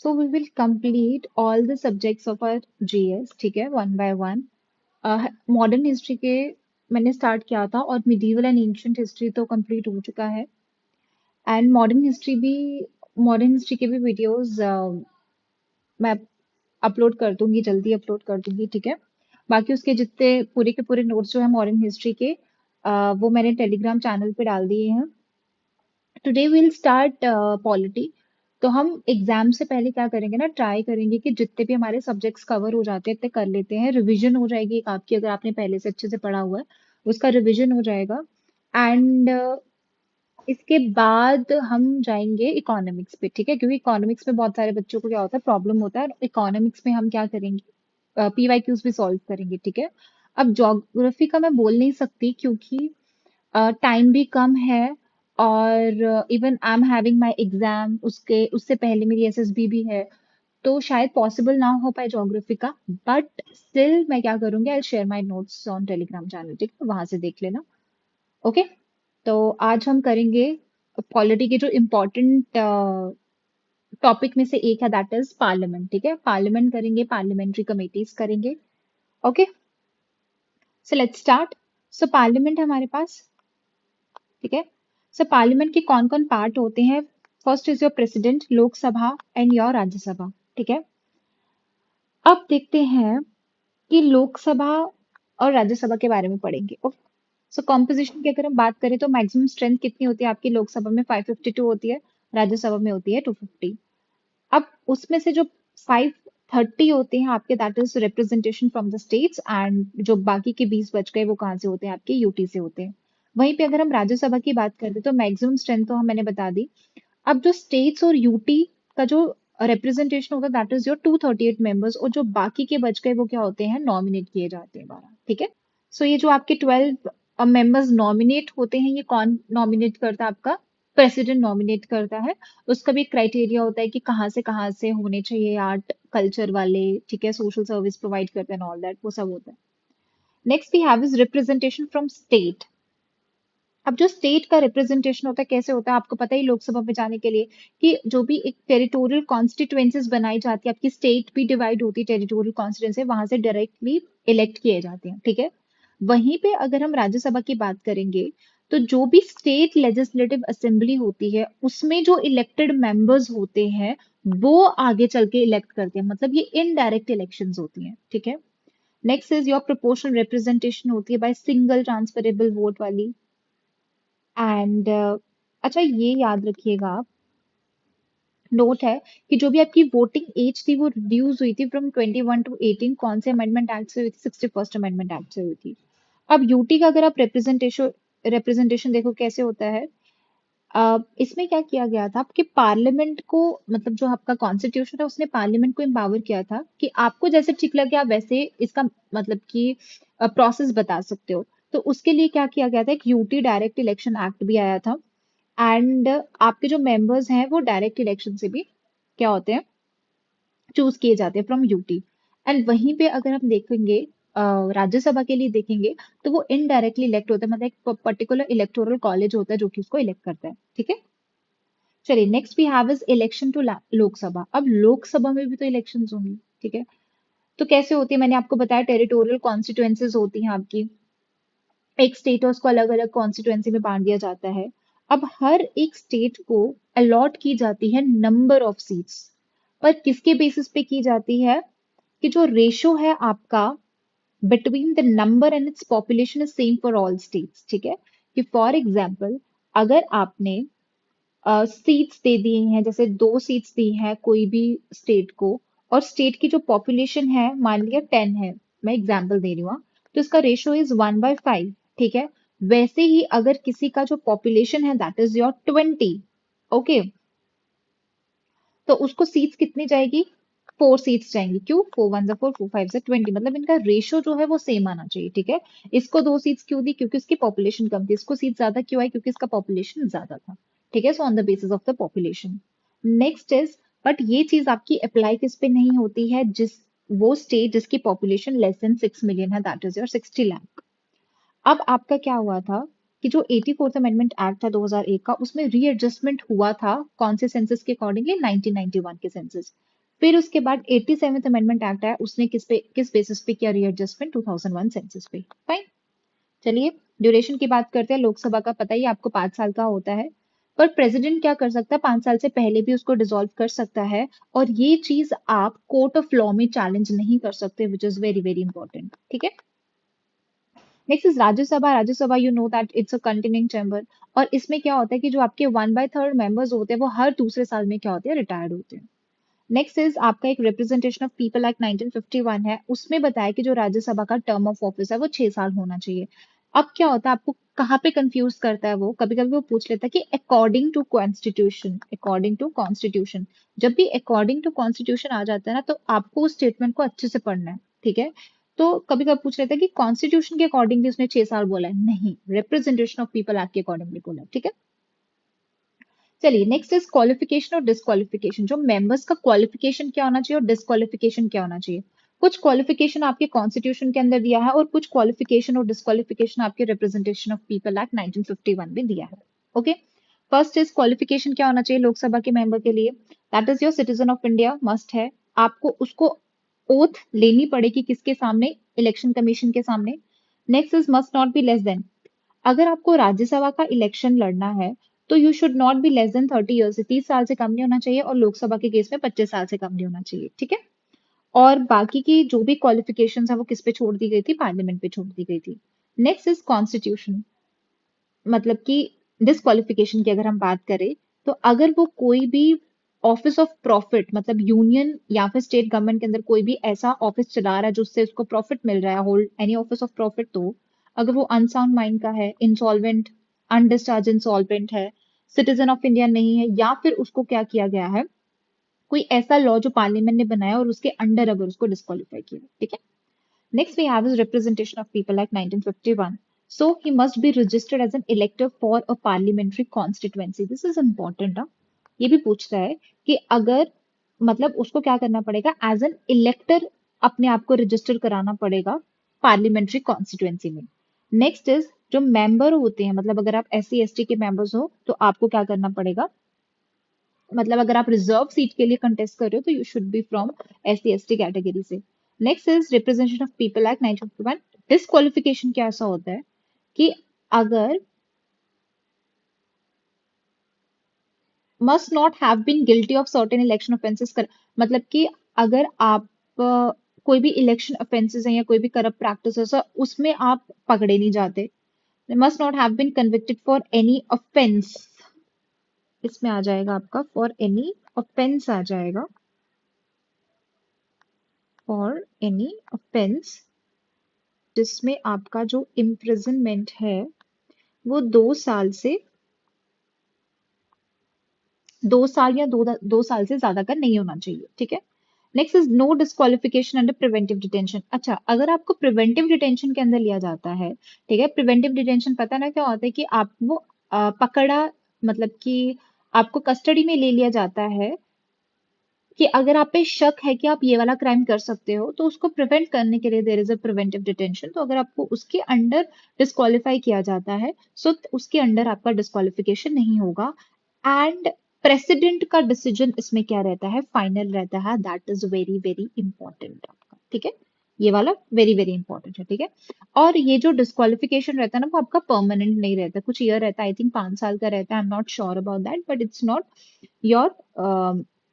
So we will complete all the subjects of our GS, ठीक है, one by one. Modern history के मैंने start किया था और मिडीवल एंड एंशियंट हिस्ट्री तो कंप्लीट हो चुका है। एंड मॉडर्न हिस्ट्री के भी वीडियोस मैं अपलोड कर दूंगी, जल्दी अपलोड कर दूंगी, ठीक है। बाकी उसके जितने पूरे के पूरे नोट्स जो है मॉडर्न हिस्ट्री के, वो मैंने टेलीग्राम चैनल पे डाल दिए हैं। Today will start polity. तो हम एग्जाम से पहले क्या करेंगे ना, ट्राई करेंगे कि जितने भी हमारे सब्जेक्ट्स कवर हो जाते हैं इतने कर लेते हैं। रिवीजन हो जाएगी एक आपकी, अगर आपने पहले से अच्छे से पढ़ा हुआ है उसका रिवीजन हो जाएगा। एंड इसके बाद हम जाएंगे इकोनॉमिक्स पे, ठीक है, क्योंकि इकोनॉमिक्स में बहुत सारे बच्चों को क्या होता है, प्रॉब्लम होता है। इकोनॉमिक्स में हम क्या करेंगे, पीवाईक्यूज भी सॉल्व करेंगे, ठीक है। अब ज्योग्राफी का मैं बोल नहीं सकती क्योंकि टाइम भी कम है, और even I am having my exam, उसके उससे पहले मेरी एसएसबी भी है, तो शायद पॉसिबल ना हो पाए ज्योग्राफी का। बट स्टिल मैं क्या करूंगी, I share my notes on Telegram channel, ठीक है, वहां से देख लेना। ओके। तो आज हम करेंगे पॉलिटी के जो इम्पोर्टेंट टॉपिक में से एक है, दैट इज पार्लियामेंट, ठीक है। पार्लियामेंट करेंगे, पार्लियामेंट्री कमेटीज करेंगे। Okay, so let's start. So parliament हमारे पास, ठीक है। सो पार्लियामेंट के कौन कौन पार्ट होते हैं? First is your president, Lok Sabha, and your Rajya Sabha, ठीक है। अब देखते हैं कि लोकसभा और राज्यसभा के बारे में पढ़ेंगे। ओके। सो कॉम्पोजिशन की अगर हम बात करें तो मैक्सिमम स्ट्रेंथ कितनी होती है आपकी? लोकसभा में 552 होती है, राज्यसभा में होती है 250। अब उसमें से जो 530 होते हैं आपके, that is representation from the states, and जो बाकी के 20 बच गए वो कहाँ से होते हैं आपके? यूटी से होते हैं। वहीं पे अगर हम राज्यसभा की बात करें तो मैक्सिमम स्ट्रेंथ तो हम मैंने बता दी। अब जो स्टेट्स और यूटी का जो रिप्रेजेंटेशन होता है, दैट इज योर 238 मेंबर्स, और जो बाकी के बच गए वो क्या होते हैं? नॉमिनेट किए जाते हैं 12, ठीक है। सो ये जो आपके 12 मेंबर्स नॉमिनेट होते हैं, ये कौन नॉमिनेट करता है? आपका प्रेसिडेंट नॉमिनेट करता है। उसका भी क्राइटेरिया होता है कि कहाँ से होने चाहिए, आर्ट कल्चर वाले, ठीक है, सोशल सर्विस प्रोवाइड करते हैं, ऑल दैट वो सब होता है। Next we have is representation from state. अब जो स्टेट का रिप्रेजेंटेशन होता है कैसे होता है, आपको पता ही लोकसभा में जाने के लिए कि जो भी एक टेरिटोरियल कॉन्स्टिट्यूएंसीज बनाई जाती है, आपकी स्टेट भी डिवाइड होती है टेरिटोरियल कॉन्स्टिट्यूएंसी, वहां से डायरेक्टली इलेक्ट किए जाते हैं, ठीक है। वहीं पे अगर हम राज्यसभा की बात करेंगे तो जो भी स्टेट लेजिस्लेटिव असेंबली होती है उसमें जो इलेक्टेड मेंबर्स होते हैं वो आगे चल के इलेक्ट करते हैं, मतलब ये इनडायरेक्ट इलेक्शंस होती हैं, ठीक है। Next is your proportional representation होती है बाय सिंगल ट्रांसफरेबल वोट वाली। एंड अच्छा ये याद रखिएगा आप, नोट है कि जो भी आपकी वोटिंग एज थी वो रिड्यूस हुई थी फ्रॉम 21 टू 18, कौन से अमेंडमेंट एक्ट से हुई थी? 61st अमेंडमेंट एक्ट से हुई थी। अब यूटी का अगर आप रिप्रेजेंटेशन देखो कैसे होता है, इसमें क्या किया गया था, आपके पार्लियामेंट को, मतलब जो आपका कॉन्स्टिट्यूशन है उसने पार्लियामेंट को एम्पावर किया था कि आपको जैसे ठीक लगे आप वैसे इसका मतलब कि प्रोसेस बता सकते हो। तो उसके लिए क्या किया गया था, एक यूटी डायरेक्ट इलेक्शन एक्ट भी आया था। एंड आपके जो मेंबर्स हैं वो डायरेक्ट इलेक्शन से भी क्या होते हैं, चूज किए जाते हैं फ्रॉम यूटी। एंड वहीं पे अगर हम देखेंगे राज्यसभा के लिए देखेंगे तो वो इनडायरेक्टली इलेक्ट होता है, मतलब एक पर्टिकुलर इलेक्टोरल कॉलेज होता है जो कि उसको इलेक्ट करता है, ठीक है। चलिए next we have is election to Lok Sabha. अब लोकसभा में भी तो इलेक्शंस होंगी, ठीक है। तो कैसे होती है, मैंने आपको बताया टेरिटोरियल कॉन्स्टिट्यूएंसीज होती हैं आपकी, एक स्टेट है उसको अलग अलग कॉन्स्टिट्यूएंसी में बांट दिया जाता है। अब हर एक स्टेट को अलॉट की जाती है नंबर ऑफ सीट्स, पर किसके बेसिस पे की जाती है? कि जो रेशो है आपका between the number and its population is same for all states, ठीक है। कि फॉर एग्जाम्पल अगर आपने सीट्स दे दिए हैं, जैसे 2 सीट्स दी हैं कोई भी स्टेट को, और स्टेट की जो पॉपुलेशन है मान लिया 10 है, मैं एग्जाम्पल दे रही हूँ, तो इसका रेशियो इज 1/5, ठीक है। वैसे ही अगर किसी का जो पॉपुलेशन है दैट इज योर 20, ओके, तो उसको सीट्स कितनी जाएगी? 4 सीट्स जाएंगी। क्यों? 4 1 4, 4 5 20, मतलब इनका रेशियो जो है वो सेम आना चाहिए, ठीक है। इसको 2 सीट्स क्यों दी? क्योंकि इसकी पॉपुलेशन कम थी। इसको सीट ज्यादा क्यों आई? क्योंकि इसका पॉपुलेशन ज्यादा था, ठीक है। So on the basis of the population. Next is, but ये चीज आपकी अप्लाई किस पे नहीं होती है? वो स्टेट जिसकी पॉपुलेशन लेस देन 6 मिलियन है, दैट इज योर 60 लाख। अब आपका क्या हुआ था, कि जो 84th अमेंडमेंट एक्ट था 2001 का, उसमें रीएडजस्टमेंट हुआ था कौन से सेंसस के अकॉर्डिंगली, 1991 के सेंसस। फिर उसके बाद 87th अमेंडमेंट एक्ट आया, उसने किस बेसिस पे किया रीएडजस्टमेंट, 2001 सेंसस पे। फाइन। चलिए ड्यूरेशन की बात करते हैं। लोकसभा का पता ही है आपको 5 साल का होता है, पर प्रेसिडेंट क्या कर सकता है, 5 साल से पहले भी उसको डिसॉल्व कर सकता है, और ये चीज आप कोर्ट ऑफ लॉ में चैलेंज नहीं कर सकते, which is very very important. ठीक है। Next is Rajya Sabha. Rajya Sabha you know that it's a continuing chamber, और इसमें क्या होता है कि जो आपके 1/3 मेंबर्स होते हैं वो हर दूसरे साल में क्या होते हैं, रिटायर्ड होते हैं। नेक्स्ट इज आपका एक रिप्रेजेंटेशन ऑफ पीपल एक्ट 1951 है, उसमें बताया कि जो राज्यसभा का टर्म ऑफ ऑफिस है वो 6 साल होना चाहिए। अब क्या होता है, आपको कहाँ पे कंफ्यूज करता है, वो कभी कभी वो पूछ लेता है कि according to constitution, according to constitution. जब भी अकॉर्डिंग टू कॉन्स्टिट्यूशन आ जाता है ना, तो आपको उस स्टेटमेंट को अच्छे से पढ़ना है। ठीक है। तो कभी कभी पूछ लेता है कि कॉन्स्टिट्यूशन के अकॉर्डिंगली उसने 6 साल बोला है, नहीं, रिप्रेजेंटेशन ऑफ पीपल एक्ट के अकॉर्डिंगली बोला है। ठीक है। चलिए नेक्स्ट इज क्वालिफिकेशन और डिस्क्वालिफिकेशन। जो मेंबर्स का क्वालिफिकेशन क्या होना चाहिए और डिस्क्वालिफिकेशन क्या होना चाहिए। कुछ क्वालिफिकेशन आपके कॉन्स्टिट्यूशन के अंदर दिया है, और कुछ क्वालिफिकेशन और डिस्क्वालिफिकेशन आपके रिप्रेजेंटेशन ऑफ पीपल एक्ट 1951 में दिया है। ओके। फर्स्ट इज क्वालिफिकेशन क्या होना चाहिए लोकसभा के मेंबर के लिए, that is your citizen of India, must है। आपको उसको ओथ लेनी पड़ेगी किसके सामने, इलेक्शन कमीशन के सामने। Next is must not be less than, अगर आपको राज्यसभा का इलेक्शन लड़ना है तो you should not be less than 30 years, से 30 साल से कम नहीं होना चाहिए, और लोकसभा के केस में 25 साल से कम नहीं होना चाहिए। ठीक है। और बाकी की जो भी क्वालिफिकेशन है वो किस पे छोड़ दी गई थी, पार्लियामेंट पे छोड़ दी गई थी। नेक्स्ट इज कॉन्स्टिट्यूशन, मतलब कि डिस्क्वालिफिकेशन की अगर हम बात करें, तो अगर वो कोई भी ऑफिस ऑफ प्रॉफिट, मतलब यूनियन या फिर स्टेट गवर्नमेंट के अंदर कोई भी ऐसा ऑफिस चला रहा है जिससे उसको प्रॉफिट मिल रहा है, hold any office of profit, तो अगर वो अनसाउंड माइंड का है, इंसॉल्वेंट, अनडिस्चार्ज इंसॉल्वेंट है, सिटीजन ऑफ इंडिया नहीं है, या फिर उसको क्या किया गया है, कोई ऐसा लॉ जो पार्लियामेंट ने बनाया और उसके अंडर अगर उसको डिस्क्वालीफाई किया। ठीक है। Next, we have is Representation of People Act 1951. So he must be registered as an elector for a parliamentary constituency. This is important, हाँ। ये भी पूछता है कि अगर मतलब उसको क्या करना पड़ेगा, एज एन इलेक्टर अपने आप को रजिस्टर कराना पड़ेगा पार्लियामेंट्री कॉन्स्टिट्युएंसी में। नेक्स्ट इज जो मेंबर होते हैं, मतलब अगर आप SC ST के मेंबर्स हो तो आपको क्या करना पड़ेगा, मतलब अगर आप रिजर्व सीट के लिए कंटेस्ट कर रहे हो तो you should be from SC ST category से। Next is representation of people act 1951। Disqualification क्या ऐसा होता है कि अगर must not have been guilty of certain election offences कर, मतलब कि अगर आप कोई भी इलेक्शन ऑफेंसेस है या कोई भी करप्ट प्रैक्टिस है उसमें आप पकड़े नहीं जाते, must not have been convicted for any offence, इसमें आ जाएगा आपका फॉर एनी ऑफेंस आ जाएगा, फॉर एनी ऑफेंस जिसमें आपका जो इम्प्रिजनमेंट है वो 2 साल से 2 साल या दो साल से ज्यादा का नहीं होना चाहिए। ठीक है। Next is no disqualification under preventive detention. अच्छा, अगर आपको प्रिवेंटिव डिटेंशन के अंदर लिया जाता है, ठीक है, प्रिवेंटिव डिटेंशन पता है ना क्या होता है, कि आप वो पकड़ा, मतलब कि आपको कस्टडी में ले लिया जाता है, कि अगर आप पे शक है कि आप ये वाला क्राइम कर सकते हो तो उसको प्रिवेंट करने के लिए there is a preventive detention. तो अगर आपको उसके अंडर डिस्क्वालीफाई किया जाता है, सो उसके अंडर आपका डिस्क्वालिफिकेशन नहीं होगा। एंड प्रेसिडेंट का डिसीजन इसमें क्या रहता है, फाइनल रहता है, that is very very important आपका। ठीक है। ये वाला वेरी वेरी इंपॉर्टेंट है। ठीक है। और ये जो डिस्क्वालिफिकेशन रहता है ना, वो आपका परमानेंट नहीं रहता, कुछ ईयर रहता है, आई थिंक 5 साल का रहता है, I am not sure about that, but it's not your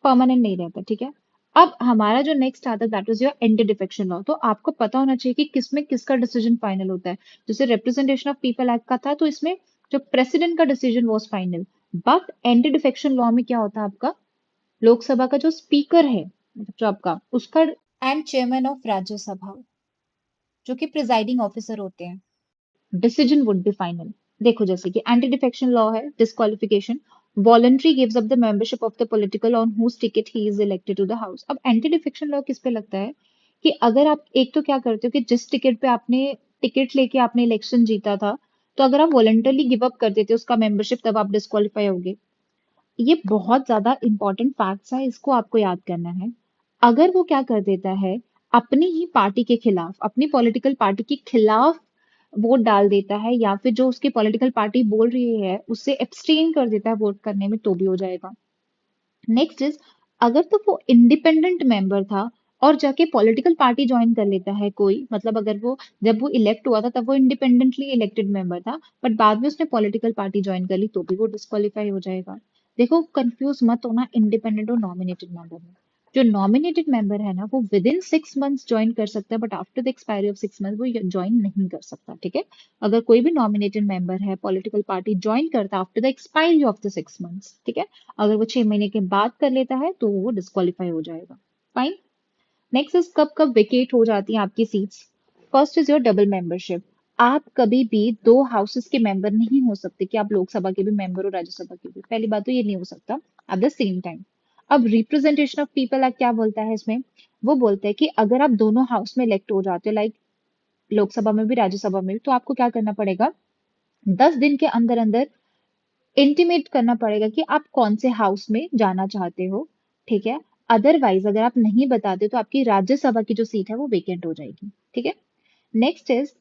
permanent नहीं रहता। ठीक है। अब हमारा जो नेक्स्ट आता है that is your anti defection law. तो आपको पता होना चाहिए कि किसमें किसका डिसीजन फाइनल होता है। जैसे रिप्रेजेंटेशन ऑफ पीपल एक्ट का था तो इसमें जो प्रेसिडेंट का decision was final, but anti defection law में क्या होता है आपका, लोकसभा का जो स्पीकर है, मतलब जो आपका उसका, एंड चेयरमैन ऑफ राज्यसभा जो कि प्रिजाइडिंग ऑफिसर होते हैं, डिसीजन वुड बी फाइनल। देखो जैसे कि एंटी डिफेक्शन लॉ है, disqualification, voluntary gives up the membership of the political on whose ticket he is elected to the house. अब एंटी डिफेक्शन लॉ किस पे लगता है, कि अगर आप एक तो क्या करते हो कि जिस टिकट पे आपने टिकट लेके आपने इलेक्शन जीता था, तो अगर आप वॉलंटरली गिव अप कर देते हो उसका मेंबरशिप, तब आप डिस्क्वालीफाई होगे। ये बहुत ज्यादा इंपॉर्टेंट फैक्ट्स है, इसको आपको याद करना है। अगर वो क्या कर देता है, अपनी ही पार्टी के खिलाफ, अपनी पॉलिटिकल पार्टी के खिलाफ वोट डाल देता है या फिर जो उसकी पॉलिटिकल पार्टी बोल रही है उससे एब्सटेन कर देता है वोट करने में, तो भी हो जाएगा। नेक्स्ट इज, अगर तो वो इंडिपेंडेंट मेंबर था और जाके पॉलिटिकल पार्टी ज्वाइन कर लेता है कोई, मतलब अगर वो जब वो इलेक्ट हुआ था तब वो इंडिपेंडेंटली इलेक्टेड मेंबर था, बट बाद में उसने पॉलिटिकल पार्टी ज्वाइन कर ली, तो भी वो डिस्क्वालीफाई हो जाएगा। देखो कंफ्यूज मत होना इंडिपेंडेंट और नॉमिनेटेड मेंबर में। जो नॉमिनेटेड मेंबर है ना वो विद इन 6 मंथ्स ज्वाइन कर सकता है, but after the expiry of 6 month वो ज्वाइन नहीं कर सकता, ठीक है। अगर कोई भी नॉमिनेटेड मेंबर है पॉलिटिकल पार्टी ज्वाइन करता है after the expiry of the 6 months, ठीक है, अगर वो 6 महीने के बाद कर लेता है तो वो डिस्क्वालीफाई हो जाएगा। फाइन। नेक्स्ट इज, कब कब वेकेट हो जाती हैं आपकी seats. First is your double membership. आप कभी भी दो हाउसेस के मेंबर नहीं हो सकते कि आप लोकसभा के भी मेंबर हो राज्यसभा के भी, पहली बात तो ये नहीं हो सकता एट द सेम टाइम। अब रिप्रेजेंटेशन ऑफ पीपल एक्ट क्या बोलता है इसमें, वो बोलता है कि अगर आप दोनों हाउस में इलेक्ट हो जाते हो, लाइक लोकसभा में भी राज्यसभा में भी, तो आपको क्या करना पड़ेगा, 10 दिन के अंदर अंदर इंटीमेट करना पड़ेगा कि आप कौन से हाउस में जाना चाहते हो, ठीक है। अदरवाइज अगर आप नहीं बताते तो आपकी राज्यसभा की जो सीट है वो वेकेंट हो जाएगी, ठीक है। नेक्स्ट इज,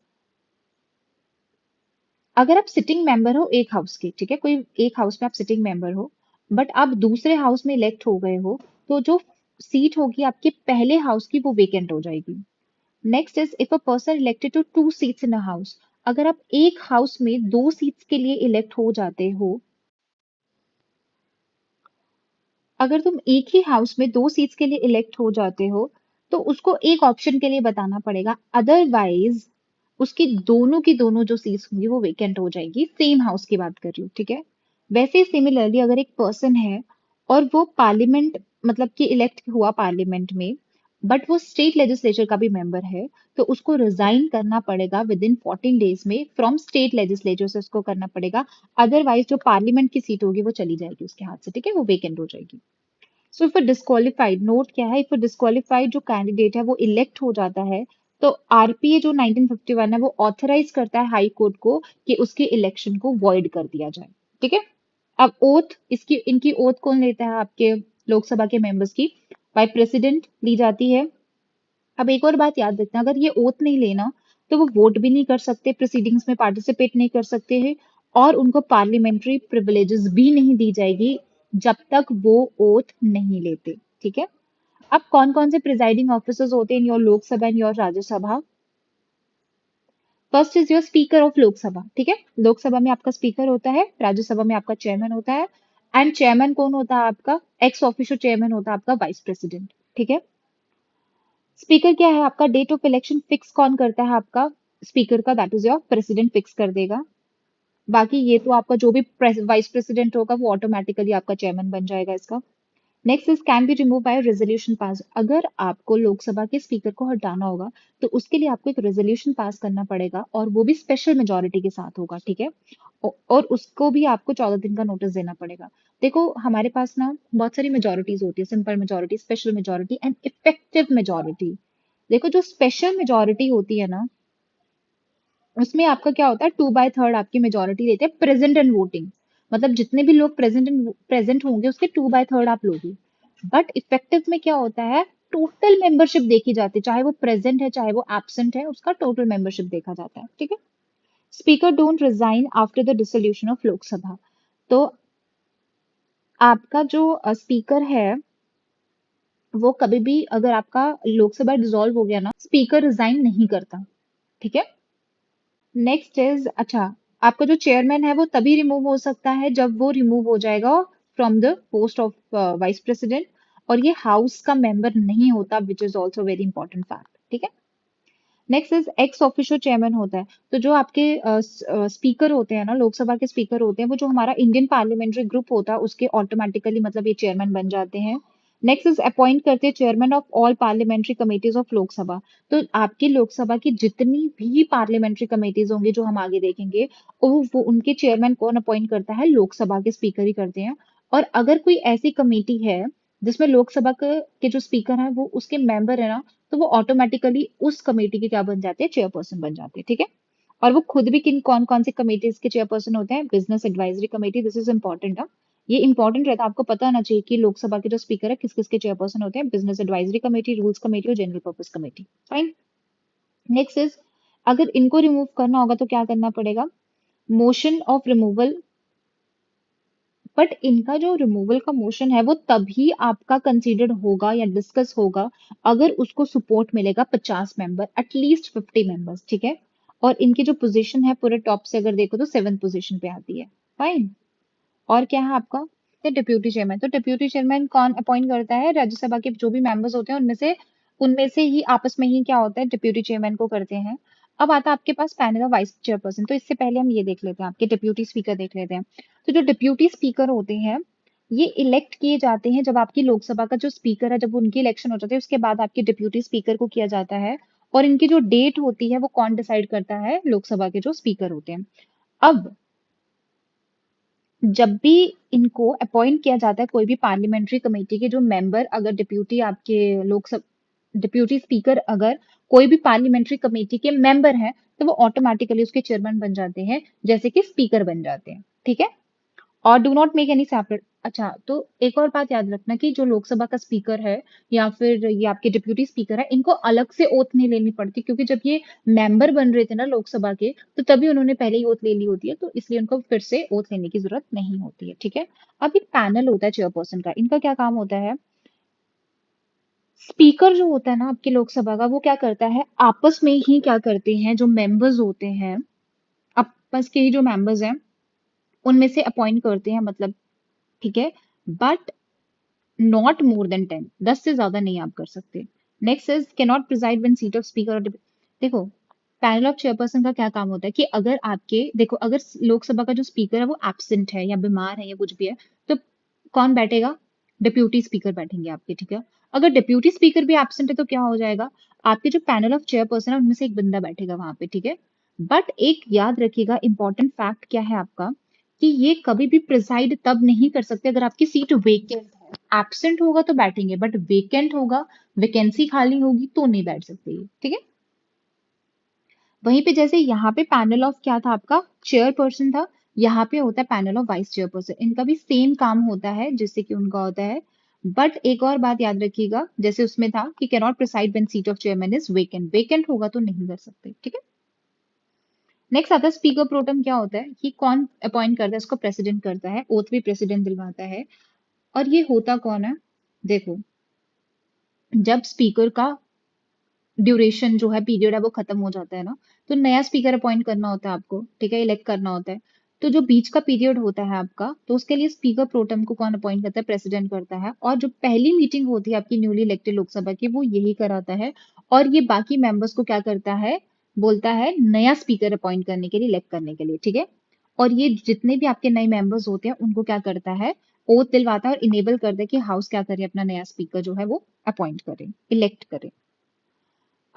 अगर आप सिटिंग मेंबर हो एक हाउस के, ठीक है, कोई एक हाउस में आप सिटिंग मेंबर हो बट आप दूसरे हाउस में इलेक्ट हो गए हो, तो जो सीट होगी आपके पहले हाउस की वो वेकेंट हो जाएगी। Next is, if a person elected to 2 seats in a house, अगर आप एक हाउस में 2 सीट्स के लिए इलेक्ट हो जाते हो, अगर तुम एक ही हाउस में 2 सीट्स के लिए इलेक्ट हो जाते हो तो उसको एक ऑप्शन के लिए बताना पड़ेगा, अदरवाइज उसकी दोनों की दोनों जो सीट्स होंगी वो वेकेंट हो जाएगी। सेम हाउस की बात कर रही हूँ, ठीक है। वैसे ही सिमिलरली अगर एक पर्सन है और वो पार्लियामेंट, मतलब कि इलेक्ट हुआ पार्लियामेंट में, बट वो स्टेट लेजिस्लेचर का भी मेंबर है, तो उसको रिजाइन करना पड़ेगा विद इन 14 डेज में फ्रॉम स्टेट लेजिस्लेचर से उसको करना पड़ेगा। अदरवाइज जो पार्लियामेंट की सीट होगी वो चली जाएगी उसके हाथ से, ठीक है, वो वेकेंट हो जाएगी। सो इफ डिस्क्वालिफाइड, नोट क्या है, इफ डिस्क्वालिफाइड जो कैंडिडेट है वो इलेक्ट हो जाता है, तो आरपीए जो 1951 है वो ऑथराइज करता है हाई कोर्ट को कि उसके इलेक्शन को वॉइड कर दिया जाए, ठीक है। अब ओथ, इसकी इनकी ओथ कौन लेता है आपके लोकसभा के मेंबर्स की, बाय प्रेसिडेंट ली जाती है। अब एक और बात याद रखना, अगर ये ओथ नहीं लेना तो वो वोट भी नहीं कर सकते, प्रोसीडिंग्स में पार्टिसिपेट नहीं कर सकते हैं, और उनको पार्लियामेंट्री प्रिविलेजेस भी नहीं दी जाएगी जब तक वो ओथ नहीं लेते, ठीक है। अब कौन कौन से प्रिजाइडिंग ऑफिसर्स होते हैं in your Lok Sabha and your Rajya Sabha. First is your speaker of Lok Sabha, ठीक है, लोकसभा में आपका स्पीकर होता है, राज्यसभा में आपका चेयरमैन होता है। एंड चेयरमैन कौन होता है आपका, एक्स ऑफिशियो चेयरमैन होता है आपका वाइस प्रेसिडेंट, ठीक है। स्पीकर क्या है आपका, डेट ऑफ इलेक्शन फिक्स कौन करता है आपका स्पीकर का, that is your president fix कर देगा। बाकी ये तो आपका जो भी वाइस प्रेसिडेंट होगा वो ऑटोमेटिकली आपका चेयरमैन बन जाएगा इसका। Next is, can be remove by resolution pass. अगर आपको लोकसभा के स्पीकर को हटाना होगा तो उसके लिए आपको एक रेजोल्यूशन पास करना पड़ेगा और वो भी स्पेशल मेजोरिटी के साथ होगा, ठीक है। और उसको भी आपको 14 दिन का नोटिस देना पड़ेगा। देखो हमारे पास ना बहुत सारी मेजोरिटीज होती है, simple majority, special majority and effective majority. देखो जो स्पेशल मेजोरिटी होती है ना उसमें आपका क्या होता है, 2/3 आपकी मेजोरिटी देते हैं प्रेजेंट एंड वोटिंग, मतलब जितने भी लोग प्रेजेंट होंगे उसके 2/3 आप लोगे। बट इफेक्टिव में क्या होता है, टोटल मेंबरशिप देखी जाती है, चाहे वो प्रेजेंट है चाहे वो एब्सेंट है, उसका टोटल मेंबरशिप देखा जाता है, ठीक है। Speaker don't resign after the dissolution of Lok Sabha. तो आपका जो स्पीकर है वो कभी भी, अगर आपका लोकसभा डिसॉल्व हो गया ना, स्पीकर रिजाइन नहीं करता, ठीक है। नेक्स्ट इज, अच्छा, आपका जो चेयरमैन है वो तभी रिमूव हो सकता है जब वो रिमूव हो जाएगा from the post of vice president, और ये हाउस का मेंबर नहीं होता, which is also very important fact, ठीक है। Next is, ex officio chairman होता है, तो जो आपके स्पीकर होते हैं ना, लोकसभा के स्पीकर होते हैं, वो जो हमारा इंडियन पार्लियामेंट्री ग्रुप होता है उसके ऑटोमेटिकली मतलब ये चेयरमैन बन जाते हैं। नेक्स्ट इज, अपॉइंट करते हैं chairman of all parliamentary committees of Lok Sabha. तो आपकी लोकसभा की जितनी भी पार्लियामेंट्री कमेटीज होंगी जो हम आगे देखेंगे, वो उनके चेयरमैन कौन अपॉइंट करता है, लोकसभा के स्पीकर ही करते हैं। और अगर कोई ऐसी कमेटी है जिसमें लोकसभा के जो स्पीकर हैं वो उसके मेंबर है ना, तो वो ऑटोमेटिकली उस कमेटी के क्या बन जाते हैं, चेयरपर्सन बन जाते हैं, ठीक है। और वो खुद भी किन कौन कौन सी कमेटीज के चेयरपर्सन होते हैं, business advisory committee, this is important है, ये इंपॉर्टेंट रहता है, आपको पता होना चाहिए कि लोकसभा के जो स्पीकर है किस किस के चेयरपर्सन होते हैं, business advisory committee, rules committee और general purpose committee. Fine. Next is, अगर इनको रिमूव करना होगा तो क्या करना पड़ेगा, मोशन ऑफ रिमूवल, बट इनका जो रिमूवल का मोशन है वो तभी आपका कंसीडर्ड होगा या डिस्कस होगा अगर उसको सपोर्ट मिलेगा 50 मेंबर, एटलीस्ट 50 मेंबर्स, ठीक है। और इनकी जो पोजीशन है पूरे टॉप से अगर देखो तो 7th पोजीशन पे आती है। फाइन। और क्या है आपका, डिप्यूटी चेयरमैन। तो डिप्यूटी चेयरमैन कौन अपॉइंट करता है, राज्यसभा के जो भी मेंबर्स होते हैं उनमें से ही आपस में ही क्या होता है, डिप्यूटी चेयरमैन को करते हैं। अब आता है आपके पास पैनल ऑफ वाइस चेयरपर्सन। तो इससे पहले हम ये देख लेते हैं, आपके डिप्यूटी स्पीकर देख लेते हैं। तो जो डिप्यूटी स्पीकर होते हैं ये इलेक्ट किए जाते हैं जब आपकी लोकसभा का जो स्पीकर है, जब उनकी इलेक्शन हो जाती है उसके बाद आपके डिप्यूटी स्पीकर को किया जाता है। और इनकी जो डेट होती है वो कौन डिसाइड करता है, लोकसभा के जो स्पीकर होते हैं। अब जब भी इनको अपॉइंट किया जाता है कोई भी पार्लियामेंट्री कमेटी के जो मेंबर, अगर डिप्यूटी आपके लोकसभा डिप्यूटी स्पीकर अगर कोई भी पार्लियामेंट्री कमेटी के मेंबर हैं तो वो ऑटोमेटिकली उसके चेयरमैन बन जाते हैं, जैसे कि स्पीकर बन जाते हैं, ठीक है। और do not make any separate. अच्छा, तो एक और बात याद रखना कि जो लोकसभा का स्पीकर है या फिर ये आपके डिप्यूटी स्पीकर है, इनको अलग से ओथ नहीं लेनी पड़ती, क्योंकि जब ये मेंबर बन रहे थे ना लोकसभा के, तो तभी उन्होंने पहले ही ओथ ले ली होती है, तो इसलिए उनको फिर से ओथ लेने की जरूरत नहीं होती है, ठीक है। अब एक पैनल होता है चेयरपर्सन का, इनका क्या काम होता है, स्पीकर जो होता है ना आपकी लोकसभा का, वो क्या करता है, आपस में ही क्या करते हैं, जो मेंबर्स होते हैं, आपस के ही जो मेंबर्स हैं उनमें से अपॉइंट करते हैं, मतलब, ठीक है। बट नॉट मोर देन 10, 10 से ज्यादा नहीं आप कर सकते। Next is can not preside when seat of speaker. देखो, पैनल ऑफ चेयरपर्सन का क्या काम होता है कि अगर आपके देखो अगर लोकसभा का जो स्पीकर है वो एब्सेंट है या बीमार है या कुछ भी है, तो कौन बैठेगा, डिप्यूटी स्पीकर बैठेंगे आपके, ठीक है। अगर डिप्यूटी स्पीकर भी एब्सेंट है तो क्या हो जाएगा, आपके जो पैनल ऑफ चेयरपर्सन है उनमें से एक बंदा बैठेगा वहां पे, ठीक है। बट एक याद रखिएगा, इंपॉर्टेंट फैक्ट क्या है आपका, कि ये कभी भी प्रिसाइड तब नहीं कर सकते अगर आपकी सीट वेकेंट है। एब्सेंट होगा तो बैठेंगे, बट वेकेंट होगा, वैकेंसी खाली होगी तो नहीं बैठ सकते ये, ठीक है। वहीं पे जैसे यहाँ पे पैनल ऑफ क्या था आपका, चेयरपर्सन था, यहाँ पे होता है पैनल ऑफ वाइस चेयरपर्सन। इनका भी सेम काम होता है जिससे कि उनका होता है। बट एक और बात याद रखिएगा, जैसे उसमें था कि can not preside when seat of chairman is vacant, vacant होगा तो नहीं कर सकते, ठीक है। नेक्स्ट आता है स्पीकर प्रोटम। क्या होता है कि कौन अपॉइंट करता है, इसको प्रेसिडेंट करता है, ओथ भी प्रेसिडेंट दिलवाता है। और ये होता कौन है, देखो, जब स्पीकर का ड्यूरेशन जो है, पीरियड है, वो खत्म हो जाता है ना, तो नया स्पीकर अपॉइंट करना होता है आपको, ठीक है, इलेक्ट करना होता है। तो जो बीच का पीरियड होता है आपका, तो उसके लिए स्पीकर प्रोटेम को कौन अपॉइंट करता है, प्रेसिडेंट करता है। और जो पहली मीटिंग होती है आपकी न्यूली इलेक्टेड लोकसभा की, वो यही कराता है। और ये बाकी मेंबर्स को क्या करता है, बोलता है नया स्पीकर अपॉइंट करने के लिए, इलेक्ट करने के लिए, ठीक है। और ये जितने भी आपके नए मेंबर्स होते हैं उनको क्या करता है, ओथ दिलवाता है और इनेबल करता है कि हाउस क्या करे, अपना नया स्पीकर जो है वो अपॉइंट करे, इलेक्ट करे।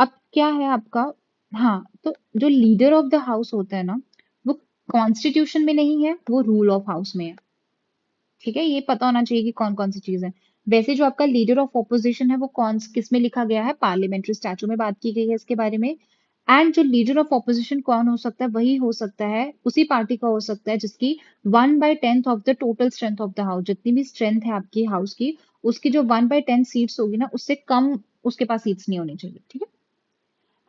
अब क्या है आपका, हाँ, तो जो लीडर ऑफ द हाउस होता है ना, वो कॉन्स्टिट्यूशन में नहीं है, वो रूल ऑफ हाउस में है, ठीक है। ये पता होना चाहिए कि कौन कौन सी चीज है। वैसे जो आपका लीडर ऑफ ऑपोजिशन है वो कौन किस में लिखा गया है, पार्लियामेंट्री स्टैचू में बात की गई है इसके बारे में। एंड जो लीडर ऑफ ऑपोजिशन कौन हो सकता है, वही हो सकता है, उसी पार्टी का हो सकता है जिसकी 1/10 of the total strength of the house, जितनी भी स्ट्रेंथ है आपकी हाउस की, उसकी जो 1/10 सीट्स होगी ना, उससे कम उसके पास सीट्स नहीं होनी चाहिए, ठीक है।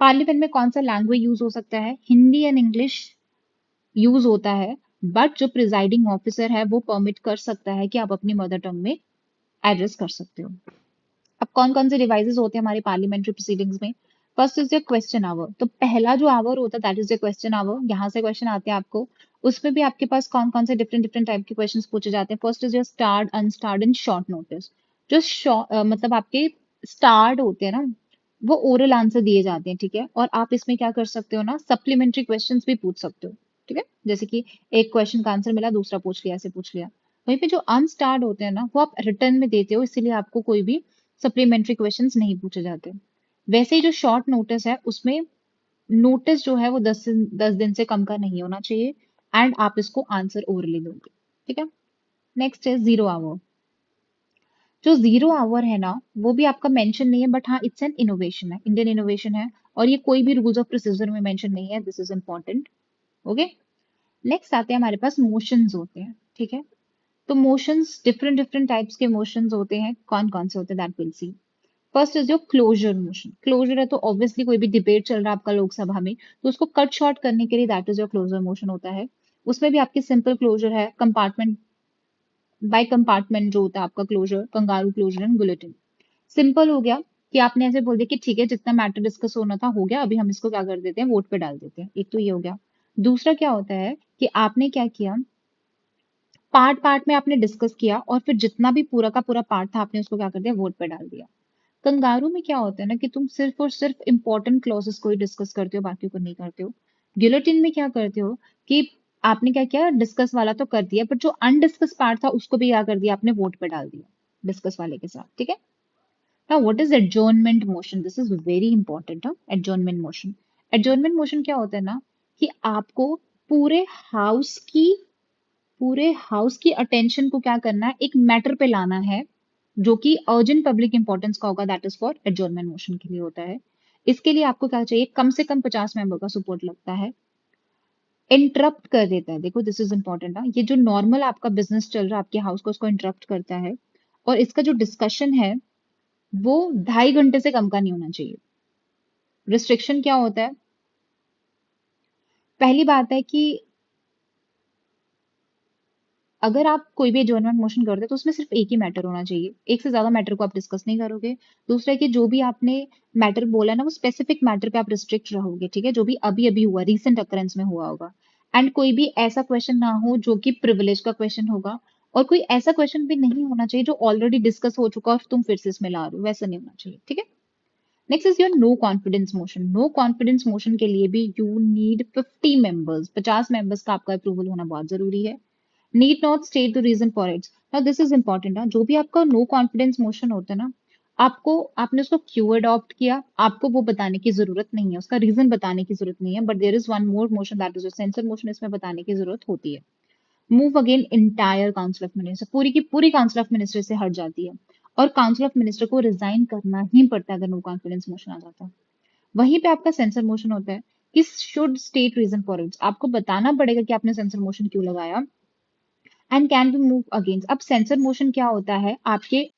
पार्लियामेंट में कौन सा लैंग्वेज यूज हो सकता है, हिंदी एंड इंग्लिश यूज होता है। बट जो प्रिजाइडिंग ऑफिसर है वो परमिट कर सकता है कि आप अपनी मदर टंग में एड्रेस कर सकते हो। अब कौन कौन से डिवाइसेस होते हैं हमारे पार्लियामेंट्री प्रोसीडिंग्स में, first is the question hour. तो पहला जो आवर होता है that is the question hour, यहाँ से क्वेश्चन आते हैं आपको। उसमें भी आपके पास कौन कौन से डिफरेंट डिफरेंट टाइप के क्वेश्चंस पूछे जाते हैं। First is your starred, unstarred and short notice. जो मतलब आपके स्टार्ड होते हैं ना, वो ओरल आंसर दिए जाते हैं, ठीक है। और आप इसमें क्या कर सकते हो ना, सप्लीमेंट्री क्वेश्चंस भी पूछ सकते हो, ठीक है। जैसे कि एक क्वेश्चन का आंसर मिला, दूसरा पूछ लिया, ऐसे पूछ लिया। वहीं पे जो अनस्टार्ड होते हैं ना, वो आप रिटर्न में देते हो, इसीलिए आपको कोई भी सप्लीमेंट्री क्वेश्चंस नहीं पूछे जाते। वैसे ही जो शॉर्ट नोटिस है उसमें नोटिस जो है वो 10 दिन से कम का नहीं होना चाहिए। एंड आप इसको आंसर ओरली दोगे, ठीक है। नेक्स्ट है जीरो आवर। जो जीरो आवर है ना, वो भी आपका मेंशन नहीं है, बट हाँ इट्स एन इनोवेशन है, इंडियन इनोवेशन है। और ये कोई भी रूल्स ऑफ प्रोसीजर में मेंशन नहीं है, this is important. Okay. Next आते हैं हमारे पास मोशंस होते हैं, ठीक है। तो मोशंस डिफरेंट डिफरेंट टाइप्स के मोशंस होते हैं, कौन कौन से होते हैं that will see. First is your closure motion. Closure है तो ऑब्वियसली कोई भी डिबेट चल रहा है आपका लोकसभा में, तो उसको कट शॉर्ट करने के लिए that is your closure motion होता है। उसमें भी आपकी सिंपल क्लोजर है, कंपार्टमेंट बाय कंपार्टमेंट जो होता है आपका closure, kangaroo closure and bulletin. Simple हो गया कि आपने ऐसे बोल दिया कि ठीक है जितना मैटर डिस्कस होना था हो गया, अभी हम इसको क्या कर देते हैं, वोट पे डाल देते हैं। एक तो ये हो गया। दूसरा क्या होता है कि आपने क्या किया, पार्ट पार्ट में आपने डिस्कस किया और फिर जितना भी पूरा का पूरा पार्ट था आपने उसको क्या कर दिया, वोट पे डाल दिया। कंगारू में क्या होता है ना कि तुम सिर्फ और सिर्फ इंपॉर्टेंट क्लॉजेस को ही डिस्कस करते हो, बाकी को नहीं करते हो। गिलोटिन में क्या करते हो कि आपने क्या किया, डिस्कस वाला तो कर दिया बट जो अनडिस्कस पार्ट था उसको भी क्या कर दिया, आपने वोट पे डाल दिया डिस्कस वाले के साथ, ठीक है। Now what is adjournment motion, this is very important. Adjournment motion, adjournment motion क्या होता है ना कि आपको पूरे हाउस की पूरे हाउस की अटेंशन को क्या करना है, एक मैटर पे लाना है जो कि अर्जेंट पब्लिक इंपॉर्टेंस का होगा, that is for adjournment motion के लिए होता है। इसके लिए आपको क्या चाहिए, कम से कम 50 मेंबर का सपोर्ट लगता है। इंटरप्ट कर देता है, देखो दिस इज इंपॉर्टेंट, ये जो नॉर्मल आपका बिजनेस चल रहा है आपके हाउस को, उसको इंटरप्ट करता है। और इसका जो डिस्कशन है वो 2.5 घंटे से कम का नहीं होना चाहिए। रिस्ट्रिक्शन क्या होता है, पहली बात है कि अगर आप कोई भी एडजर्नमेंट मोशन करते हैं तो उसमें सिर्फ एक ही मैटर होना चाहिए, एक से ज्यादा मैटर को आप डिस्कस नहीं करोगे। दूसरा है कि जो भी आपने मैटर बोला ना वो स्पेसिफिक मैटर पे आप रिस्ट्रिक्ट रहोगे, ठीक है, जो भी अभी अभी हुआ, रिसेंट अकरेंस में हुआ होगा। एंड कोई भी ऐसा क्वेश्चन ना हो जो कि प्रिविलेज का क्वेश्चन होगा, और कोई ऐसा क्वेश्चन भी नहीं होना चाहिए जो ऑलरेडी डिस्कस हो चुका और तुम फिर से इसमें ला रहे हो, वैसा नहीं होना चाहिए, ठीक है। Next is your no confidence motion. No confidence motion के लिए भी यू नीड 50 मेंबर्स, 50 मेंबर्स का आपका अप्रूवल होना बहुत जरूरी है। Need not state the reason for it. Now this is important, जो भी आपका नो कॉन्फिडेंस मोशन होता है ना, आपने उसको क्यों अडॉप्ट किया, आपको वो बताने की जरूरत नहीं है, उसका रीजन बताने की जरूरत नहीं है। But there is one more motion, that is censure motion, इसमें बताने की जरूरत होती है। Move again entire council of minister, पूरी की पूरी काउंसिल ऑफ मिनिस्टर से हट जाती है, और काउंसिल ऑफ मिनिस्टर को रिजाइन करना ही पड़ता है अगर नो कॉन्फिडेंस मोशन आ जाता है। वहीं पे आपका सेंसर मोशन होता है कि should state reason for it, आपको बताना पड़ेगा कि आपने सेंसर मोशन क्यों लगाया। And can be move against, अब सेंसर मोशन क्या होता है आपके,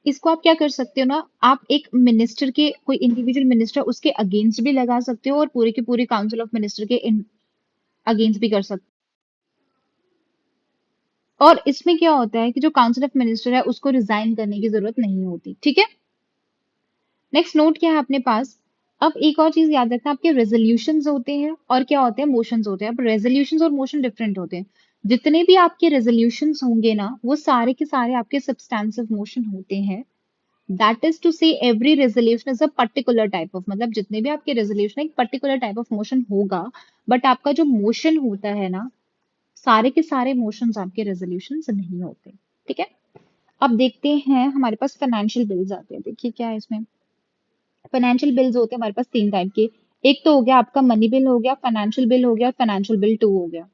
इसको आप क्या कर सकते हो ना, आप एक मिनिस्टर के, कोई इंडिविजुअल मिनिस्टर उसके अगेंस्ट भी लगा सकते हो और पूरे की पूरी काउंसिल ऑफ मिनिस्टर के अगेंस्ट भी कर सकते हो। और इसमें क्या होता है कि जो काउंसिल ऑफ मिनिस्टर है उसको रिजाइन करने की जरूरत नहीं होती, ठीक है। नेक्स्ट नोट क्या है अपने पास, अब एक और चीज याद रखना, आपके रेजोल्यूशंस होते हैं और क्या होते हैं, मोशंस होते हैं। अब रेजोल्यूशंस और मोशन डिफरेंट होते हैं। जितने भी आपके रेजोल्यूशंस होंगे ना वो सारे के सारे आपके सब्सटेंसिव मोशन होते हैं। दैट इज टू से every resolution is a particular type of, मतलब जितने भी आपके रेजोल्यूशन एक पर्टिकुलर टाइप ऑफ मोशन होगा। बट आपका जो मोशन होता है ना, सारे के सारे मोशंस आपके रेजोल्यूशंस नहीं होते, ठीक है। अब देखते हैं हमारे पास फाइनेंशियल बिल्स आते हैं, देखिए क्या है इसमें। फाइनेंशियल बिल्स होते हैं हमारे पास 3 टाइप के। एक तो हो गया आपका मनी बिल हो गया, फाइनेंशियल बिल हो गया और फाइनेंशियल बिल 2 हो गया।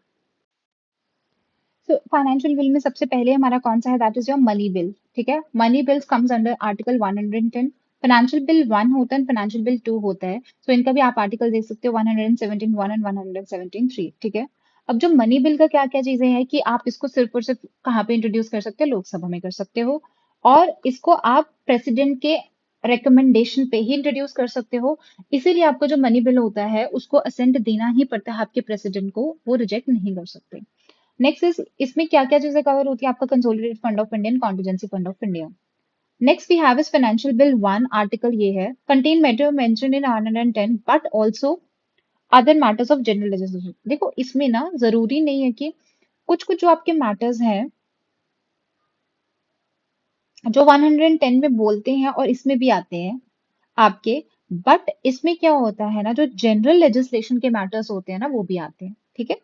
तो फाइनेंशियल बिल में सबसे पहले हमारा कौन सा है, that is your money bill, ठीक है। Money bills comes under article 110। Financial bill 1 होता है, फाइनेंशियल बिल 2 होता है। सो इनका भी आप आर्टिकल देख सकते हो, 117(1) एंड 117(3), ठीक है। अब जो मनी बिल का क्या क्या चीजें हैं कि आप इसको सिर्फ और सिर्फ कहाँ पे इंट्रोड्यूस कर सकते हो, लोकसभा में कर सकते हो। और इसको आप प्रेसिडेंट के रिकमेंडेशन पे ही इंट्रोड्यूस कर सकते हो। इसीलिए आपका जो मनी बिल होता है उसको असेंट देना ही पड़ता है आपके प्रेसिडेंट को, वो रिजेक्ट नहीं कर सकते। नेक्स्ट इज, इसमें क्या क्या चीजें कवर होती है, आपका consolidated fund of Indian, contingency fund of India. Next we have is financial bill 1, article ये है, contain matter mention in 110 but also other matters of general legislation. देखो इसमें ना जरूरी नहीं है कि कुछ कुछ जो आपके मैटर्स हैं जो 110 में बोलते हैं और इसमें भी आते हैं आपके, बट इसमें क्या होता है ना, जो जनरल लेजिस्लेशन के मैटर्स होते हैं ना वो भी आते हैं, ठीक है।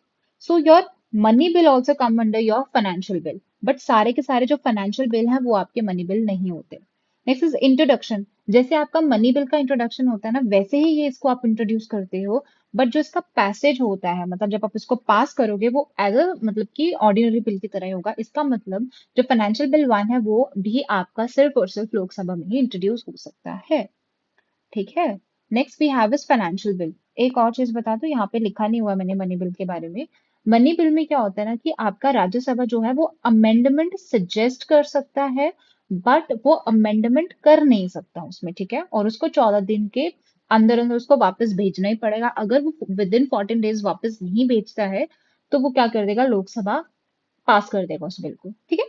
So your money bill also come under your financial bill, but सारे के सारे जो फाइनेंशियल बिल हैं वो आपके मनी बिल नहीं होते। नेक्स्ट इज इंट्रोडक्शन, जैसे आपका मनी बिल का इंट्रोडक्शन होता है ना वैसे ही ये इसको आप इंट्रोड्यूस करते हो। बट जो इसका पैसेज होता है, मतलब जब आप इसको पास करोगे वो एज अ मतलब कि ऑर्डिनरी बिल की तरह ही होगा। इसका मतलब जो फाइनेंशियल बिल 1 है वो भी आपका सिर्फ और सिर्फ लोकसभा में ही इंट्रोड्यूस हो सकता है, ठीक है। Next we have is financial bill. एक और चीज बता दो, यहाँ पे लिखा नहीं हुआ मैंने मनी बिल के बारे में। मनी बिल में क्या होता है ना कि आपका राज्यसभा जो है वो अमेंडमेंट सजेस्ट कर सकता है, बट वो अमेंडमेंट कर नहीं सकता उसमें, ठीक है, और उसको 14 दिन के अंदर अंदर उसको वापस भेजना ही पड़ेगा। अगर वो विद इन 14 डेज वापस नहीं भेजता है तो वो क्या कर देगा, लोकसभा पास कर देगा उस बिल को, ठीक है।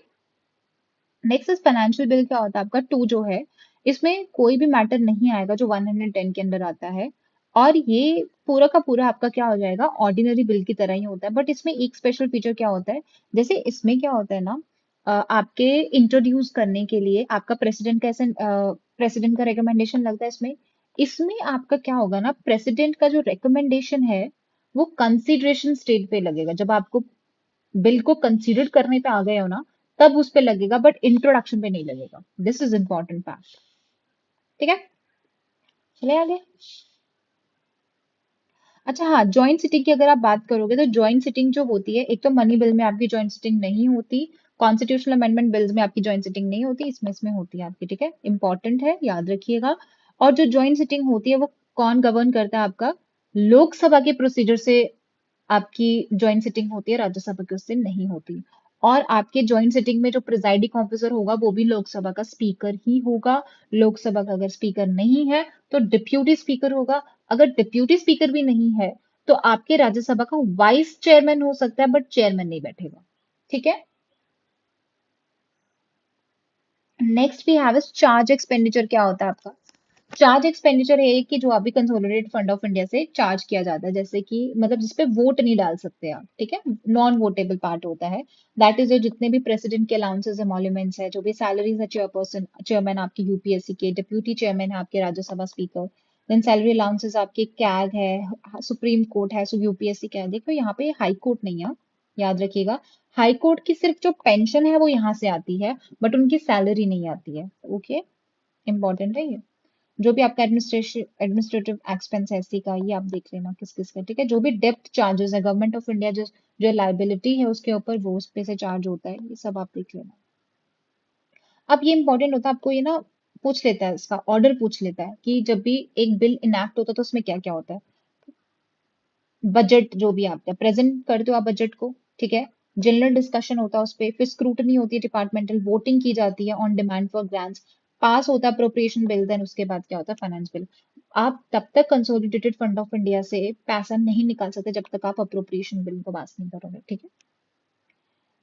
Next is financial bill. क्या होता है आपका टू जो है, इसमें कोई भी मैटर नहीं आएगा जो 110 के अंदर आता है, और ये पूरा का पूरा आपका क्या हो जाएगा, ऑर्डिनरी बिल की तरह ही होता है। बट इसमें एक स्पेशल फीचर क्या होता है, जैसे इसमें क्या होता है ना, आपके इंट्रोड्यूस करने के लिए आपका प्रेसिडेंट का ऐसे प्रेसिडेंट का रिकमेंडेशन लगता है इसमें। इसमें आपका क्या होगा ना, प्रेसिडेंट का जो रिकमेंडेशन है वो कंसिडरेशन स्टेट पे लगेगा। जब आपको बिल को कंसीडर करने पे आ गए हो ना, तब उस पे लगेगा, बट इंट्रोडक्शन पे नहीं लगेगा। दिस इज इंपॉर्टेंट फैक्ट, ठीक है। चले आगे। अच्छा हाँ, जॉइंट सिटिंग की अगर आप बात करोगे तो जॉइंट सिटिंग जो होती है, एक तो मनी बिल में आपकी जॉइंट सिटिंग नहीं होती, कॉन्स्टिट्यूशनल अमेंडमेंट बिल्स में आपकी जॉइंट सिटिंग नहीं होती, इसमें होती है आपकी, ठीक है, इंपॉर्टेंट है, याद रखिएगा। और जो जॉइंट सिटिंग होती है वो कौन गवर्न करता है आपका, लोकसभा के प्रोसीजर से आपकी ज्वाइंट सिटिंग होती है, राज्यसभा की उससे नहीं होती। और आपके ज्वाइंट सिटिंग में जो प्रिजाइडिंग ऑफिसर होगा वो भी लोकसभा का स्पीकर ही होगा। लोकसभा का अगर स्पीकर नहीं है तो डिप्यूटी स्पीकर होगा। अगर डिप्यूटी स्पीकर भी नहीं है तो आपके राज्यसभा का वाइस चेयरमैन हो सकता है, बट चेयरमैन नहीं बैठेगा, ठीक है। Next we have is charge expenditure. क्या होता है आपका, चार्ज एक्सपेंडिचर है कि जो अभी कंसोलिडेटेड फंड ऑफ इंडिया से चार्ज किया जाता है, जैसे कि मतलब जिसपे वोट नहीं डाल सकते आप, ठीक है, नॉन वोटेबल पार्ट होता है। दैट इज जो जितने भी प्रेसिडेंट के अलाउंसेस एमोल्यूमेंट्स है, जो भी सैलरीज है चेयरपर्सन चेयरमैन आपकी यूपीएससी के, डिप्यूटी चेयरमैन है आपके Rajya Sabha speaker, then salary allowances आपके कैग है, सुप्रीम कोर्ट है, सो यूपीएससी का है। देखो यहाँ पे हाई कोर्ट नहीं है, याद रखिएगा। हाई कोर्ट की सिर्फ जो पेंशन है वो यहाँ से आती है, बट उनकी सैलरी नहीं आती है, ओके, इंपॉर्टेंट है ये। जो भी आपका एडमिनिस्ट्रेटिव एक्सपेंस है इसी का, ये आप देख लेना किस किस का, ठीक है। जो भी डेप्थ चार्जेस है गवर्नमेंट ऑफ इंडिया, जो जो लाइबिलिटी है उसके ऊपर वो उस पे से चार्ज होता है, ये सब आप देख लेना। अब ये इंपॉर्टेंट होता है, आपको ये ना पूछ लेता है, इसका ऑर्डर पूछ लेता है कि जब भी एक बिल इनैक्ट होता है तो उसमें क्या क्या होता है। बजट जो भी आपका प्रेजेंट करते हो आप बजट को, ठीक है, जनरल डिस्कशन होता है उस पे, फिर स्क्रूटनी होती है, डिपार्टमेंटल वोटिंग की जाती है ऑन डिमांड फॉर ग्रांट्स, पास होता है अप्रोप्रिएशन बिल, देन उसके बाद क्या होता है, फाइनेंस बिल। आप तब तक कंसोलिडेटेड फंड ऑफ इंडिया से पैसा नहीं निकाल सकते जब तक आप अप्रोप्रिएशन बिल को पास नहीं करोगे, ठीक है।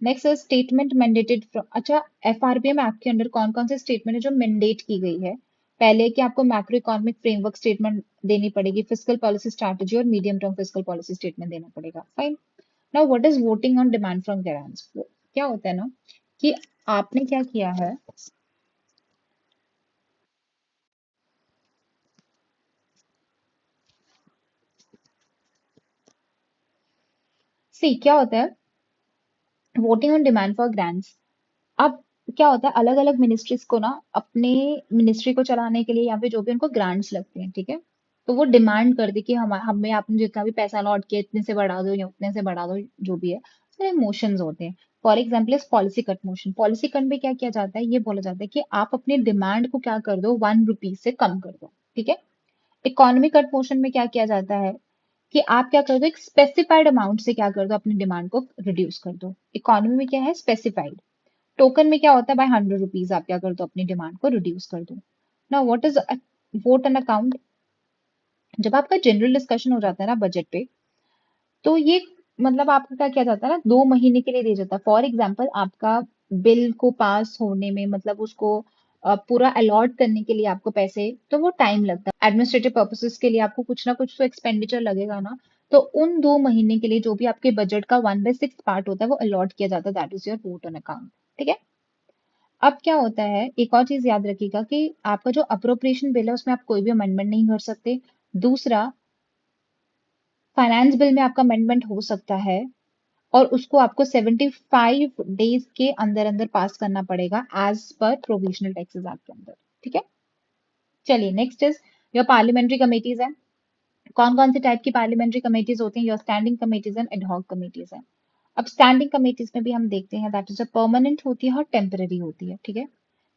नेक्स्ट है स्टेटमेंट मैंडेटेड फ्रॉम। अच्छा, एफआरबीएम एक्ट के अंदर कौन कौन से स्टेटमेंट है जो मैंडेट की गई है। पहले कि आपको मैक्रो इकोनॉमिक फ्रेमवर्क स्टेटमेंट देनी पड़ेगी, फिस्कल पॉलिसी स्ट्रैटेजी और medium term fiscal policy statement देना पड़ेगा, fine. Now what is voting on demand from grants. क्या होता है ना कि आपने क्या किया है, सी क्या होता है voting on demand for grants. अब क्या होता है, अलग अलग मिनिस्ट्रीज को ना अपने मिनिस्ट्री को चलाने के लिए या फिर जो भी उनको ग्रांट्स लगते हैं, ठीक है, तो वो डिमांड कर दी कि हम हमें आपने जितना भी पैसा अलॉट किया इतने से बढ़ा दो या उतने से बढ़ा दो, जो भी है सारे मोशंस होते हैं। फॉर एग्जाम्पल इस policy cut motion, policy cut में क्या किया जाता है, ये बोला जाता है कि आप अपनी डिमांड को क्या कर दो, 1 रुपीज से कम कर दो, ठीक है। इकोनॉमी कट मोशन में क्या किया जाता है कि आप क्या कर दो, एक स्पेसिफाइड अमाउंट से क्या कर दो, अपनी डिमांड को रिड्यूस कर दो। इकोनॉमी में क्या है, स्पेसिफाइड। टोकन में क्या होता है, बाय 100 रुपीज आप क्या कर दो, अपनी डिमांड को रिड्यूस कर दो। Now what is vote an account. जब आपका जनरल डिस्कशन हो जाता है ना बजट पे, तो ये मतलब आपका क्या किया जाता है ना, 2 महीने के लिए दिया जाता है। फॉर एग्जाम्पल आपका बिल को पास होने में, मतलब उसको पूरा अलॉट करने के लिए आपको पैसे, तो वो टाइम लगता है। एडमिनिस्ट्रेटिव पर्पसेस के लिए आपको कुछ ना कुछ तो एक्सपेंडिचर लगेगा ना, तो उन 2 महीने के लिए जो भी आपके बजट का 1/6 पार्ट होता है वो अलॉट किया जाता है, that is your vote on account, ठीक है। अब क्या होता है, एक और चीज याद रखिएगा कि आपका जो अप्रोप्रिएशन बिल है उसमें आप कोई भी अमेंडमेंट नहीं कर सकते। दूसरा, फाइनेंस बिल में आपका अमेंडमेंट हो सकता है, और उसको आपको 75 डेज के अंदर अंदर पास करना पड़ेगा as per provisional taxes act के अंदर, ठीक है। चलिए next is your parliamentary committees है। कौन कौन से टाइप की पार्लियामेंट्री कमेटीज होती हैं, your standing committees and ad hoc committees है। अब स्टैंडिंग कमेटीज में भी हम देखते हैं दैट इज अ परमानेंट होती है और टेम्पररी होती है, ठीक है।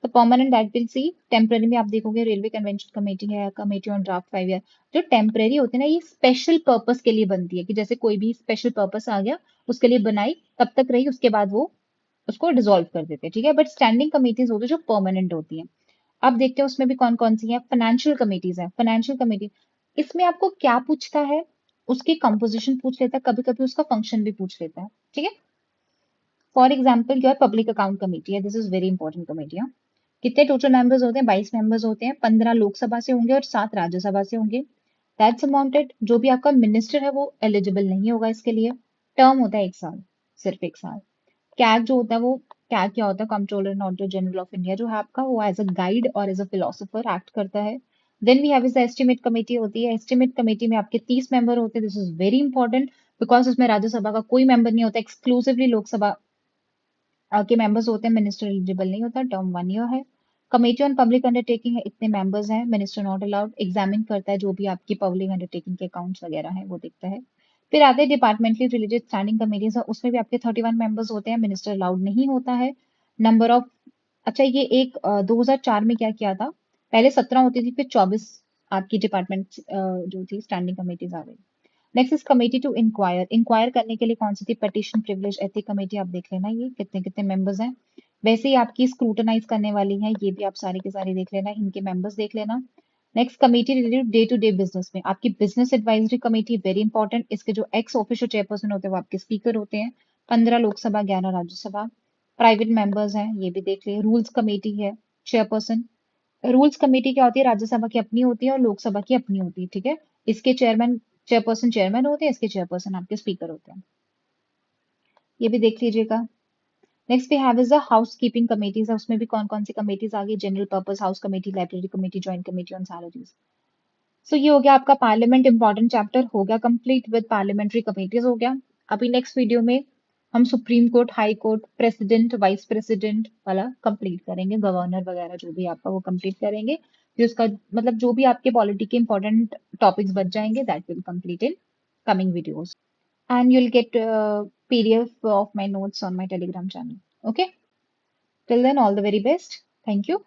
तो permanent that will C, temporary में आप देखोगे रेलवे कन्वेंशन कमेटी है, कमेटी ऑन ड्राफ्ट 5 ईयर। जो टेम्पररी होती है ना, ये स्पेशल पर्पस के लिए बनती है, कि जैसे कोई भी स्पेशल पर्पस आ गया उसके लिए बनाई, तब तक रही, उसके बाद वो उसको डिसॉल्व कर देते हैं, ठीक है। बट स्टैंडिंग कमिटीज होती है जो परमानेंट होती हैं। अब देखते हैं उसमें भी कौन कौन सी है। फाइनेंशियल कमिटीज है। फाइनेंशियल कमिटी, इसमें आपको क्या पूछता है, उसकी कंपोजिशन पूछ लेता है, कभी कभी उसका फंक्शन भी पूछ लेता है, ठीक है। For example your public account committee है, this is very important committee है। कितने टोटल मेंबर्स होते हैं, 22 मेंबर्स होते हैं, 15 लोकसभा से होंगे और 7 राज्यसभा से होंगे। That's amounted. जो भी आपका मिनिस्टर है वो एलिजिबल नहीं होगा इसके लिए। टर्म होता है 1 साल, सिर्फ 1 साल। कैग जो होता है वो, कैग क्या होता है, controller and auditor general of India, जो है आपका, वो एज अ गाइड और एज अ फिलोसोफर एक्ट करता है। Then we have is estimate committee होती है। एस्टिमेट कमेटी में आपके 30 मेंबर होते हैं, this is very important because उसमें राज्यसभा का कोई मेंबर नहीं होता, एक्सक्लूसिवली लोकसभा के मेंबर्स होते हैं, मिनिस्टर एलिजिबल नहीं होता, टर्म 1 ईयर है। कमेटी ऑन पब्लिक अंडरटेकिंग है, इतने मेंबर्स हैं, मिनिस्टर नॉट अलाउड, एग्जामिन करता है जो भी आपकी पब्लिक अंडरटेकिंग के अकाउंट्स वगैरह हैं वो देखता है। फिर आते हैं डिपार्टमेंटली रिलेटेड स्टैंडिंग कमेटीज, उसमें भी आपके 31 मेंबर्स होते हैं, मिनिस्टर अलाउड नहीं होता है। नंबर ऑफ, अच्छा ये एक 2004 में क्या किया था, पहले 17 होती थी, फिर 24 आपकी डिपार्टमेंट जो थी स्टैंडिंग कमेटीज आ गई। Next is committee to inquire, inquire करने के लिए कौन सी थी, पिटिशन प्रिविलेज एथिक कमेटी, आप देख लेना ये कितने कितने मेंबर्स हैं। वैसे ही आपकी स्क्रूटनाइज करने वाली है, ये भी आप सारे के सारे देख लेना, इनके मेंबर्स देख लेना। Next committee related day to day business में, आपकी business advisory committee very important, इसके जो एक्स ऑफिशियल चेयरपर्सन होते हैं वो आपके स्पीकर होते हैं। 15 लोकसभा, 11 राज्यसभा। प्राइवेट मेंबर्स हैं, ये भी देख लिए। रूल्स कमेटी है, चेयरपर्सन। रूल्स कमेटी क्या होती है, राज्यसभा की अपनी होती है और लोकसभा की अपनी होती है, ठीक है। इसके चेयरमैन, चेयरपर्सन चेयरमैन होते हैं, इसके चेयरपर्सन आपके स्पीकर होते हैं, ये भी देख लीजिएगा। Next we have is a housekeeping committees है, उसमें भी कौन कौन सी कमेटीज आ गई, general purpose house committee, library committee, joint committee on salaries. So ये हो गया आपका पार्लियामेंट, इंपॉर्टेंट चैप्टर हो गया कंप्लीट विद पार्लियामेंट्री कमेटीज हो गया। अभी नेक्स्ट वीडियो में हम supreme court, high court, president, vice president वाला कंप्लीट करेंगे, गवर्नर वगैरह जो भी आपका वो कंप्लीट करेंगे। फिर उसका मतलब जो भी आपके पॉलिटी के इंपॉर्टेंट टॉपिक्स बच जाएंगे that will complete in coming videos, and you'll get PDF of my notes on my Telegram channel. Okay, till then, all the very best. Thank you.